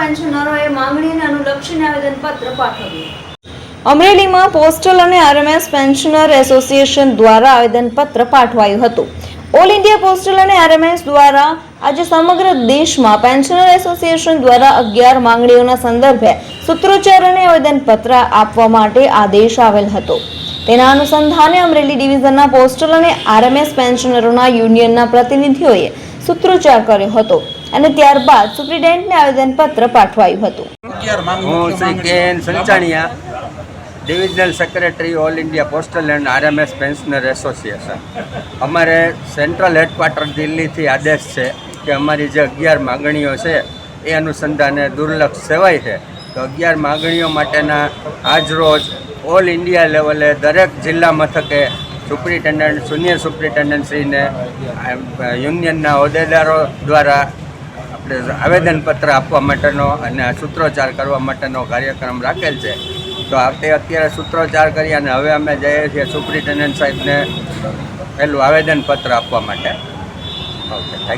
પેન્શનરોએ માંગણીને અનુલક્ષીને આવેદનપત્ર પાઠવ્યું. અમરેલીમાં પોસ્ટલ અને આરએમએસ પેન્શનર એસોસિએશન દ્વારા આવેદનપત્ર પાઠવાયું હતું. ઓલ ઇન્ડિયા પોસ્ટલ અને આરએમએસ દ્વારા આજે સમગ્ર દેશમાં પેન્શનર એસોસિએશન દ્વારા 11 માંગણીઓના સંદર્ભે સૂત્રોચ્ચાર અને આવેદનપત્ર આપવા માટે આદેશ આવેલ હતો. તેના અનુસંધાને અમરેલી ડિવિઝનના પોસ્ટલ અને આરએમએસ પેન્શનરોના યુનિયનના પ્રતિનિધિઓએ સૂત્રોચ્ચાર કર્યો હતો અને ત્યારબાદ સુપ્રિન્ટેન્ડન્ટને આવેદનપત્ર પાઠવાયું હતું. હું Shri K N. Sanchaniya, divisional secretary all India postal and RMS pensioner association. અમારે સેન્ટ્રલ હેડક્વાર્ટર દિલ્હીથી આદેશ છે કે અમારી જે 11 માગણીઓ છે એ અનુસંધાને દુર્લક્ષ સેવાય છે. તો 11 માગણીઓ માટેના આજરોજ ઓલ ઇન્ડિયા લેવલે દરેક જિલ્લા મથકે સુપ્રિન્ટેન્ડન્ટ, જુનિયર સુપ્રિન્ટેન્ડન્ટશ્રીને યુનિયનના હોદ્દેદારો દ્વારા આપણે આવેદનપત્ર આપવા માટેનો અને સૂત્રોચ્ચાર કરવા માટેનો કાર્યક્રમ રાખેલ છે. તો અત્યારે સૂત્રોચ્ચાર કરી અને હવે અમે જઈએ છીએ સુપ્રિન્ટેન્ડન્ટ સાહેબને પહેલું આવેદનપત્ર આપવા માટે. Okay, thank you.